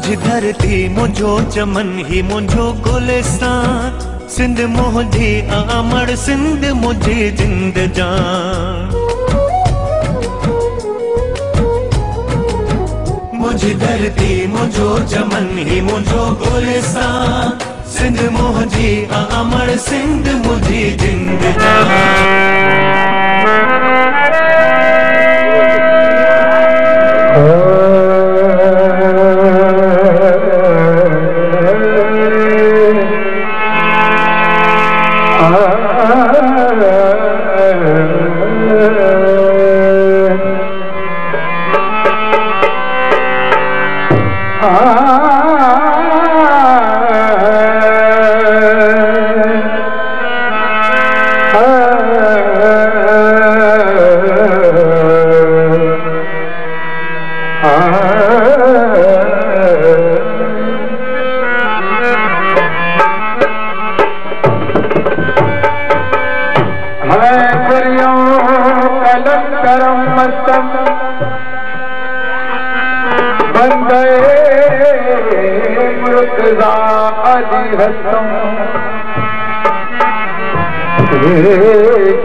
मुझी धरती मुझो चमन ही मुझो गुलिस्तान, सिंध मुझी अमर सिंध मुझी जिंद जान। मुझी धरती मुझो चमन ही मुझो गुलिस्तान, सिंध मुझी अमर सिंध मुझी जिंद जान।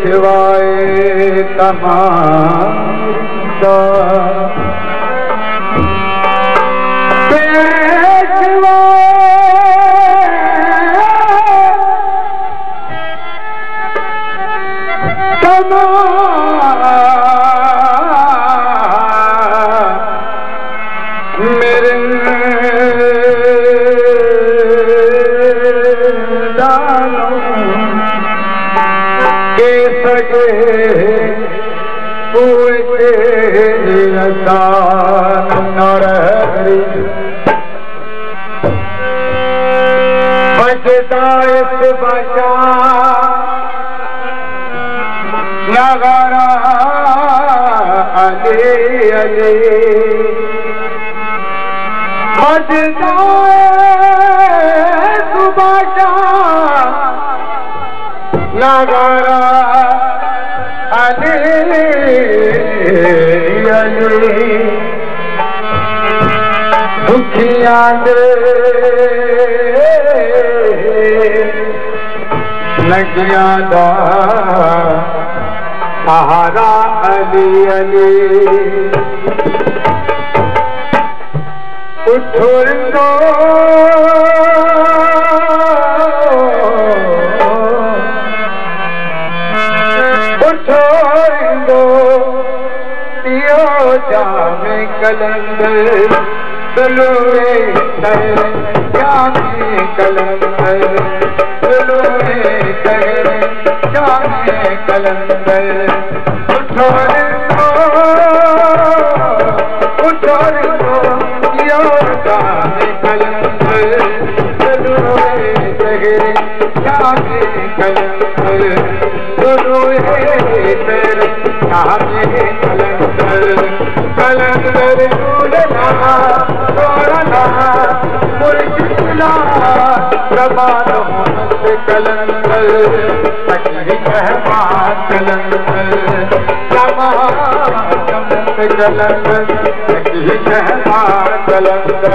शिवाय तमाशा मेरे नगारा अली अली बजदाए सुबाशा नगारा अली अली दुखिया दे लगिया दा सहारा अली अली उठो इंदो उठो इंदो दियो जामे कलंदर सुलूए तर जामे कलंदर सुलूए तर जामे कलंदर उठो इंदो दियो जामे कलंदर सुलूए तर जामे कलंदर सुलूए तर जामे कलंदर कलंदर झूलना तोड़ना मुर्शिदला प्रभात मोहम्मद कलंदर तकरी मेहमान कलंदर प्रभात कलंदर तकरी मेहमान कलंदर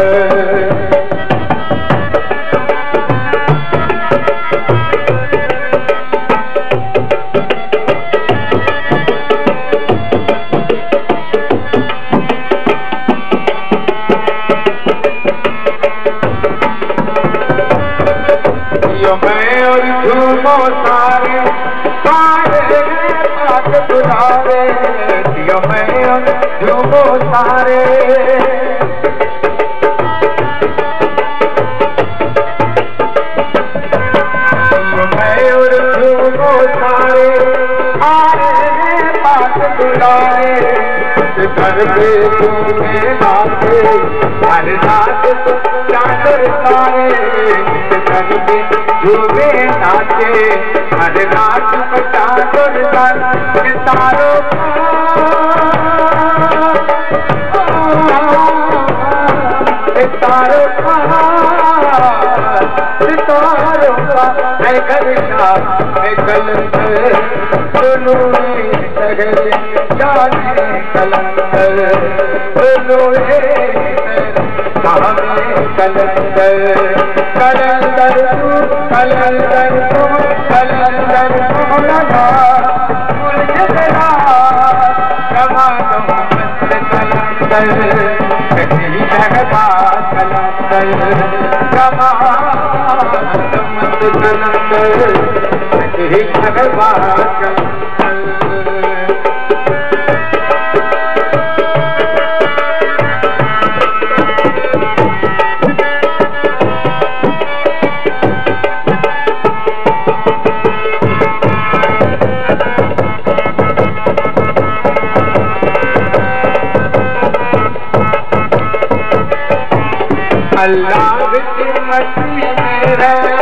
झूमो सारे सारे पाक बुलावे दियो मैं झूमो सारे झूमो सारे सारे पाक बुलावे घर पे झूमे नाचे हर रात चादर सारे घर पे झूमे नाचे हर रात चादर सितारों सितारों सितारों का है कलंदर सुनूए सगले जाने कलंदर सुनूए सामे कलंदर कलंदर कलंदर कलंदर लगा मुझला कमा कलंदर कहीं रहबा कलंदर कमा कलंदर कहीं रहबा अल्लाह की मस्ती में है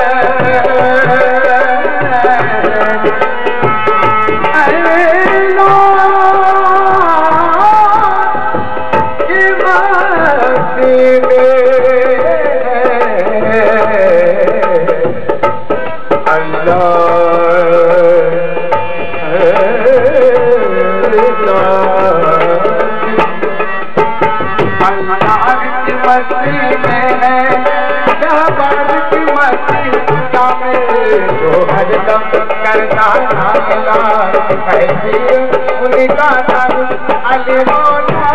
करता उनका अली अली मौला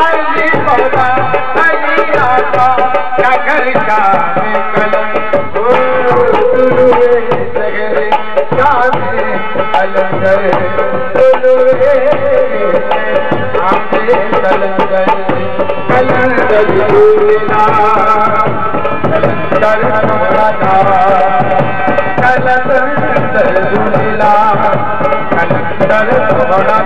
अली आका घर का कलम अलंदर कलंदर कलंदर झूला कलंदर मोड़ा कलंदर झूला कलंदर मोड़ा